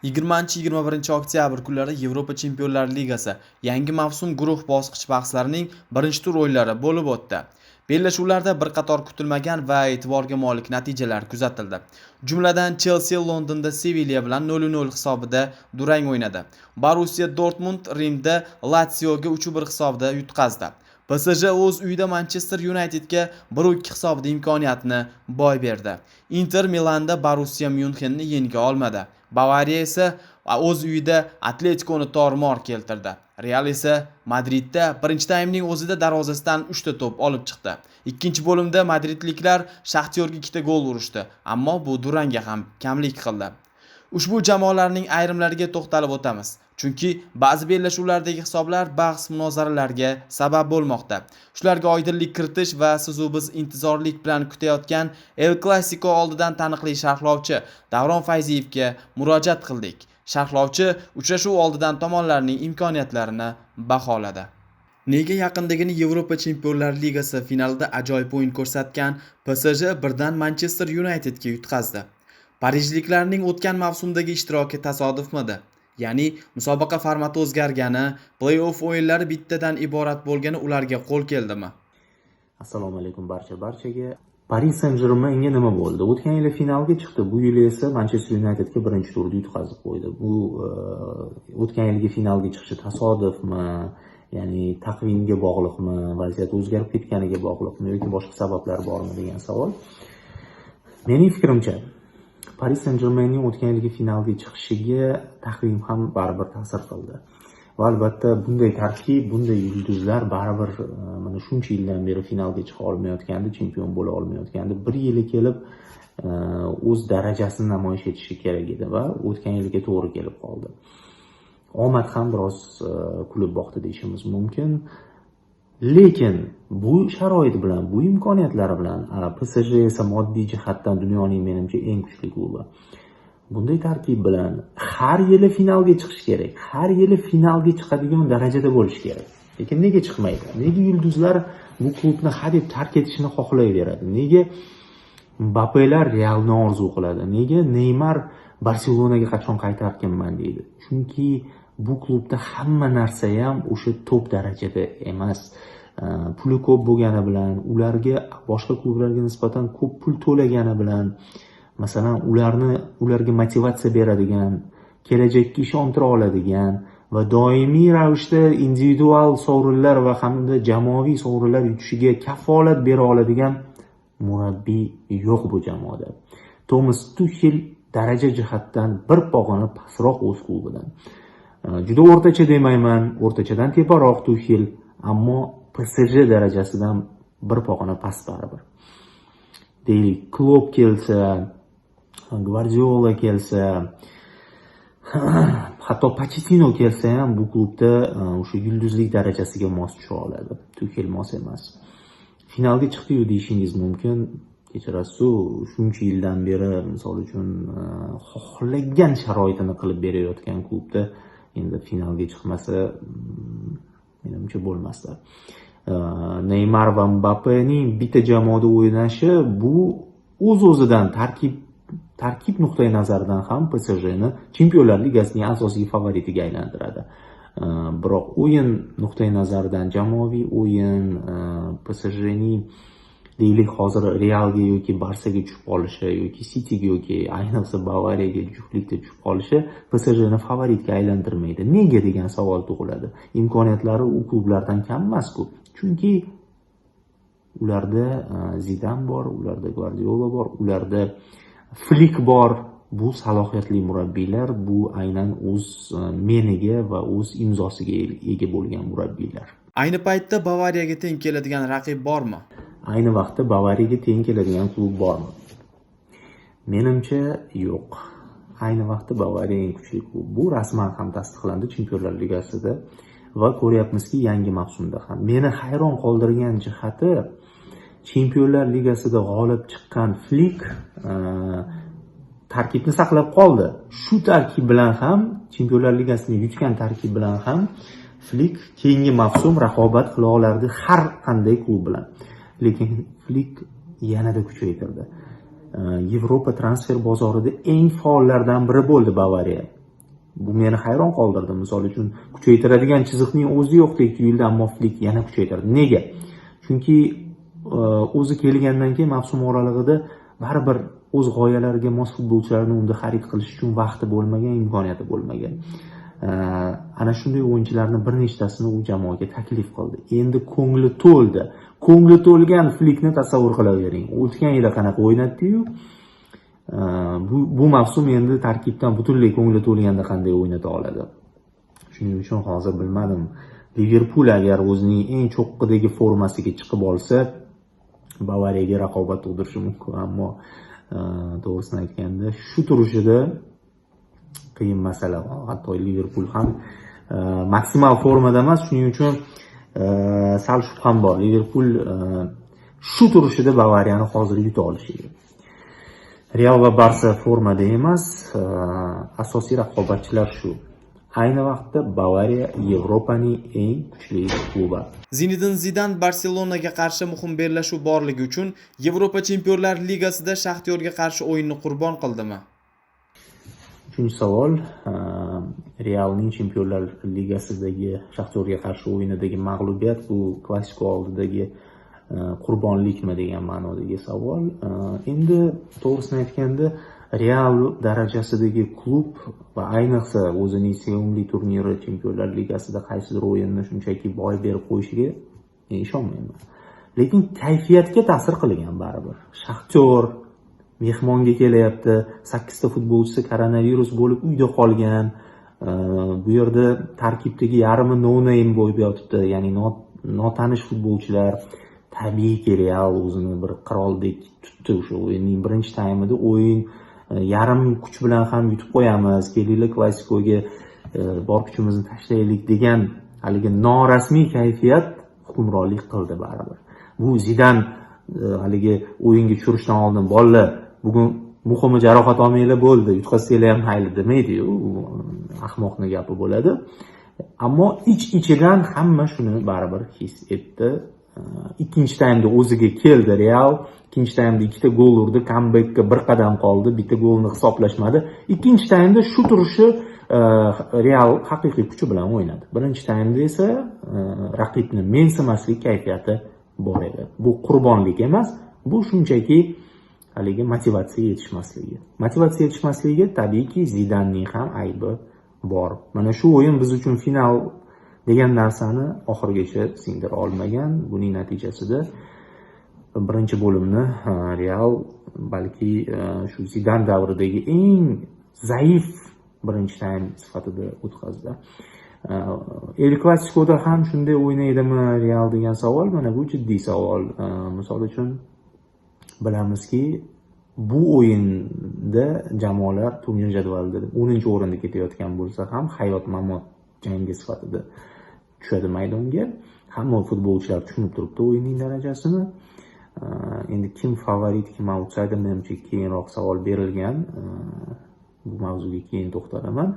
20-21 oktyabr kunlari Yevropa Chempionlar Ligasi yangi mavsum guruh bosqich bahslarining birinchi tur o'yinlari bo'lib o'tdi. Bellashuvlarda bir qator kutilmagan va e'tiborga molik natijalar kuzatildi. Jumladan Chelsea Londonda Sevilla bilan 0-0 hisobida durang o'ynadi. Borussia Dortmund Rimda Lazioga 3-1 hisobida yutqazdi. PSG o'z uyida Manchester Unitedga 1-2 hisobida imkoniyatni boy berdi. Inter Milanda Borussia Münchenni yenga olmadi. Bavariya esa o'z uyida Atletikoni tor-mor keltirdi. Real esa Madridda birinchi taymning o'zida darvozasidan 3 ta to'p olib chiqdi. Ikkinchi bo'limda madridliklar Shaxtyorga 2 ta gol urishdi, ammo bu durangga ham kamlik qildi. Ushbu jamoalarning ayrimlariga to'xtalib o'tamiz, chunki ba'zi bellashuvlardagi hisoblar bahs-munozaralarga sabab bo'lmoqda. Shularga oydinlik kiritish va siz-u biz intizorlik bilan kutayotgan El Clasico oldidan taniqli sharhlovchi Davron Fayziyevga murojaat qildik. Sharhlovchi uchrashuv oldidan tomonlarning imkoniyatlarini baholadi. Nega yaqindagina Yevropa Chempionlar Ligasi finalida ajoyib o'yin ko'rsatgan PSG birdan Manchester Unitedga yutqazdi? Parijliklarning o'tgan mavsumdagi ishtiroki tasodifmidi? Ya'ni musobaqa formati o'zgargani, play-off o'yinlari bittadan iborat bo'lgani ularga qo'l keldimi? Assalomu alaykum barchaga. Paris Saint-Germainga nima bo'ldi? O'tgan yili finalga chiqdi. Bu yil esa Manchester Unitedga birinchi turda yutqazib qo'ydi. Bu o'tgan yilgi finalga chiqishi tasodifmi? Ya'ni taqvimga bog'liqmi, vaziyat o'zgarib ketganiga bog'liqmi yoki boshqa sabablar bormi degan savol. Mening fikrimcha, Paris Saint-Germainning o'tgan yilgi finalga chiqishiga taqvim ham baribir ta'sir qildi. Va albatta bunday tarkib, bunday yulduzlar baribir mana shuncha yildan beri finalga chiqa olmayotgandi, chempion bo'la olmayotgandi. Bir yili kelib o'z darajasini namoyish etishi kerak edi va o'tgan yilga to'g'ri kelib qoldi. Omad ham biroz kulib boqdi deyishimiz mumkin. Lekin bu sharoit bilan, bu imkoniyatlari bilan PSG esa moddiy jihatdan dunyoning menimcha eng kuchli klubi. Bunday tarkib bilan har yili finalga chiqish kerak. Har yili finalga chiqadigan darajada bo'lish kerak. Lekin nega chiqmaydi? Nega yulduzlar bu klubni hadeb tark etishni xohlayveradi? Nega Mbappelar Realni orzu qiladi? Nega Neymar Barselonaga qachon qaytarkinman deydi? Chunki bu klubda hamma narsa ham o'sha top darajada emas. Puli ko'p bo'lgani bilan, ularga boshqa klublarga nisbatan ko'p pul to'lagani bilan, masalan, ularga motivatsiya beradigan, kelajakka ishontira oladigan va doimiy ravishda individual sovrinlar va hamda jamoaviy sovrinlar yutishiga kafolat bera oladigan murabbiy yo'q bu jamoada. Thomas Tuchel daraja jihatdan bir pog'ona pastroq o'z klubidan. Juda o'rtacha demayman, o'rtachadan teparoq Tuchel, ammo PSG darajasidan bir pog'ona past baribir. Deylik, Klopp kelsa, Guardiola kelsa, hatto Pochettino kelsa ham bu klubda o'sha yulduzlik darajasiga mos tusha oladi. Tuchel mos emas. Finalga chiqdi-yu deyishingiz mumkin. Kechirasiz, shuncha yildan beri misol uchun xohlagan sharoitini qilib berayotgan klubda endi finalga chiqmasa menimcha bo'lmasdi. Neymar va Mbappening bitta jamoada o'ynashi bu o'z-o'zidan tarkib nuqtai nazaridan ham PSJni Chempionlar Ligasining asosiy favoritiga aylantiradi. Biroq o'yin nuqtai nazaridan jamoaviy o'yin PSJning deylik hozir Realga yoki Barsaga tushib qolishi yoki Cityga yoki ayniqsa Bavariyaga juftlikda tushib qolishi PSJni favoritga aylantirmaydi. Nega degan savol tug'iladi. Imkoniyatlari u klublardan kam emas-ku. Chunki ularda Zidane bor, ularda Guardiola bor, ularda Flick bor. Bu salohiyatli murabbiylar, bu aynan o'z meniga va o'z imzosiga ega bo'lgan murabbiylar. Ayni paytda Bavariyaga teng keladigan raqib bormi? Ayni vaqtda Bavariyaga teng keladigan klub bormi? Menimcha yo'q. Ayni vaqtda Bavariya eng kuchli klub. Bu rasman ham tasdiqlandi Chempionlar Ligasida va ko'ryapmizki, yangi mavsumda ham. Meni hayron qoldirgan jihati, Chempionlar Ligasida g'olib chiqqan Flick tarkibni saqlab qoldi. Shu tarkib bilan ham, Chempionlar Ligasini yutgan tarkib bilan ham Flick keyingi mavsum raqobat qila olardi har qanday klub bilan. Lekin Flick yanada kuchaytirdi. Yevropa transfer bozorida eng faollardan biri bo'ldi Bavariya. Bu meni hayron qoldirdi. Misol uchun kuchaytiradigan chiziqning o'zi yo'qdek tuyuldi, ammo Flik yana kuchaytirdi. Nega? Chunki o'zi kelgandan keyin mavsum oralig'ida baribir o'z g'oyalariga mos futbolchilarni unda xarid qilish uchun vaqti bo'lmagan, imkoniyati bo'lmagan. Ana shunday o'yinchilarni bir nechtasini u jamoaga taklif qildi. Endi ko'ngli to'ldi. Ko'ngli to'lgan Flikni tasavvur qilavering. O'tgan yil qanaqa o'ynatdi-yu, bu mavsum endi tarkibdan butunlay ko'ngli to'lganda qanday o'ynata oladi. Shuning uchun hozir bilmadim. Liverpul agar o'zining eng cho'qqidagi formasiga chiqib olsa, Bavariyaga raqobat tug'dirishi mumkin, ammo to'g'risini aytganda shu turishida qiyin masala. Hatto Liverpul ham maksimal formada emas, shuning uchun sal shubham bor. Liverpul shu turishida Bavariyani hozir yuta olishiga. Real va Barsa formada emas, asosiy raqobatchilar shu. Ayni vaqtda Bavariya Yevropaning eng kuchli klubi. Zinedin Zidan Barselonaga qarshi muhim bellashuv borligi uchun Yevropa Chempionlar Ligasida Shaxtyorga qarshi o'yinni qurbon qildimi? Uchinchi savol, Realning Chempionlar Ligasidagi Shaxtyorga qarshi o'yinidagi mag'lubiyat bu Klasiko oldidagi qurbonlikmi degan ma'nodagi savol. Endi to'g'risini aytganda Real darajasidagi klub va ayniqsa o'zining sevimli turniri Chempionlar Ligasida qaysidir o'yinni shunchaki boy berib qo'yishiga ishonmayman. Lekin kayfiyatga ta'sir qilgan baribir. Shaxtyor mehmonga kelyapti, 8 ta futbolchisi koronavirus bo'lib uyda qolgan. Bu yerda tarkibdagi yarmi no-name bo'lib yotibdi, ya'ni notanish futbolchilar. Tabiiyki Real o'zini bir qiroldek tutdi o'sha o'yinning birinchi taymida. O'yin yarim kuch bilan ham yutib qo'yamiz, kelinglar Klasikoga bor kuchimizni tashlaylik degan haligi norasmiy kayfiyat hukmronlik qildi baribir. Bu Zidan haligi o'yinga tushirishdan oldin bolalar bugun muhimi jarohat olmanglar bo'ldi, yutqazsanglar ham mayli demaydi-yu, ahmoqning gapi bo'ladi. Ammo ich-ichidan hamma shuni baribir his etdi. Ikkinchi taymda o'ziga keldi Real. Ikkinchi taymda 2 ta gol urdi, comebackka bir qadam qoldi, bitta golni hisoblashmadi. Ikkinchi taymda shu turishi Real haqiqiy kuchi bilan o'ynadi. Birinchi taymda esa raqibni mensimaslik kayfiyati bor edi. Bu qurbonlik emas, bu shunchaki haligi motivatsiya yetishmasligi. Motivatsiya yetishmasligiga tabiiyki Zidanning ham aybi bor. Mana shu o'yin biz uchun final degan narsani oxirigacha singdira olmagan. Buning natijasida birinchi bo'limni Real balki shu Zidan davridagi eng zaif birinchi taym sifatida o'tkazdi. El Klasikoda ham shunday o'ynaydimi Real degan savol, mana bu jiddiy savol. Misol uchun bilamizki, bu o'yinda jamoalar turnir jadvalida 10-o'rinda ketayotgan bo'lsa ham hayot-mamot jangi sifatida tushadi maydonga. Hamma futbolchilar tushunib turibdi o'yinning darajasini. Endi kim favorit, kim outsider, menimcha keyinroq savol berilgan. Bu mavzuga keyin to'xtalaman.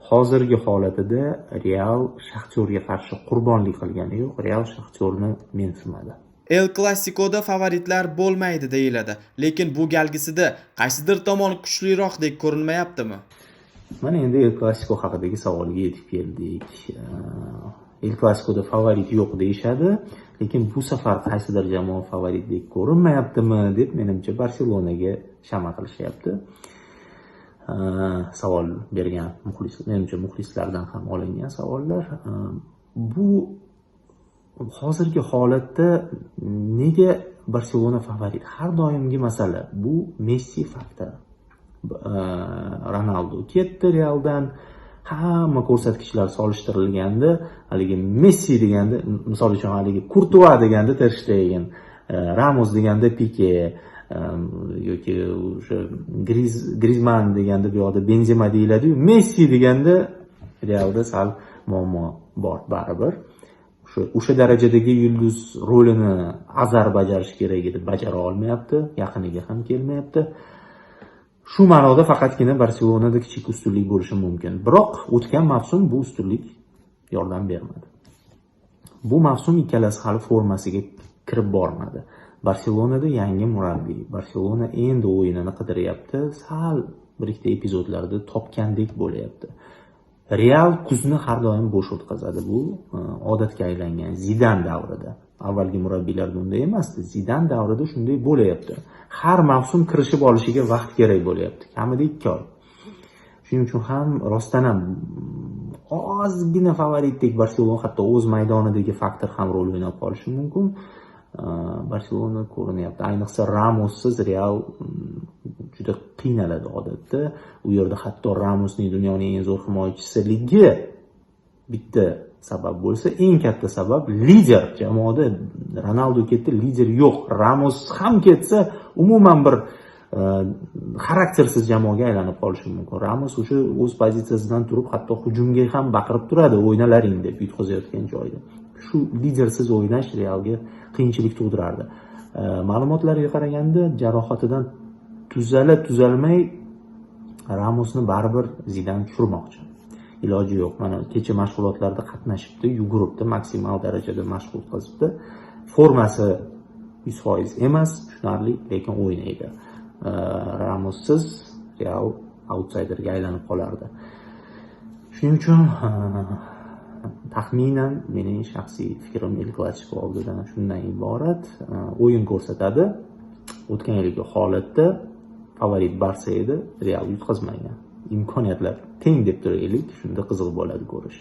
Hozirgi holatida Real Shaxtyorga qarshi qurbonlik qilgani yo'q. Real Shaxtyorni mensimadi. El Klasikoda favoritlar bo'lmaydi deyiladi, lekin bu galgisida qaysidir tomon kuchliroqdek ko'rinmayaptimi? Mana endi El Klasiko haqidagi savolga yetib keldik. El Klasikoda favorit yo'q deyishadi, lekin bu safar qaysidir jamoa favoritdek ko'rinmayaptimi deb menimcha Barselonaga shama qilishyapti. Savol bergan menimcha muxlislardan ham olingan savollar. Bu hozirgi holatda nega Barselona favorit? Har doimgi masala bu Messi faktori. Ronaldo ketdi Realdan, hamma ko'rsatkichlar solishtirilganda, haligi Messi deganda, misol uchun haligi Courtois deganda Ter Stegen, Ramos deganda Pique yoki o'sha Griezmann deganda bu yoqda Benzema deyiladi-yu, Messi deganda Realda sal muammo bor baribir. O'sha darajadagi yulduz rolini Azar bajarish kerak edi, bajara olmayapti, yaqiniga ham kelmayapti. Shu ma'noda faqatgina Barselonada kichik ustunlik bo'lishi mumkin. Biroq o'tgan mavsum bu ustunlik yordam bermadi. Bu mavsum ikkalasi hali formasiga kirib bormadi. Barselonada yangi murabbiy. Barselona endi o'yinini qidiryapti. Sal bir ikkita epizodlarda topgandek bo'lyapti. Real kuzni har doim bo'sh o'tkazadi. Bu odatga aylangan. Zidan davrida. Avvalgi murabbiylarda unday emasdi. Zidan davrida shunday bo'layapti. Har mavsum kirishib olishiga vaqt kerak bo'layapti. Kamida 2 oy. Shuning uchun ham rostdan ham ozgina favoritdek Barselona hatto o'z maydonidagi faktor ham rol o'ynab qolishi mumkin. Barselona ko'rinyapti. Ayniqsa Ramossiz Real juda qiynaladi odatda. U yerda hatto Ramosning dunyoning eng zo'r himoyachisiligi bitta sabab bo'lsa, eng katta sabab lider jamoada. Ronaldo ketdi, lider yo'q. Ramos ham ketsa, umuman bir xaraktersiz jamoaga aylanib qolishi mumkin. Ramos o'sha o'z pozitsiyasidan turib, hatto hujumga ham baqirib turadi, o'ynalaring deb yutqazayotgan joyda. Shu lidersiz o'ynash Realga qiyinchilik tug'dirardi. Ma'lumotlarga qaraganda, jarohatidan tuzalmay Ramosni baribir Zidan tushirmoqchi. Iloji yo'q. Mana kecha mashg'ulotlarda qatnashibdi, yuguribdi, maksimal darajada mashq o'tkazibdi. Formasi 100% emas, tushunarli, lekin o'ynaydi. Ramossiz Real outsiderga aylanib qolardi. Shuning uchun taxminan mening shaxsiy fikrim El Clasico oldidan shundan iborat. O'yin ko'rsatadi. O'tgan yilgi holatda favorit Barsa edi, Real yutqazmagan. Imkoniyatlar teng deb turaylik, shunda qiziq bo'ladi ko'rish.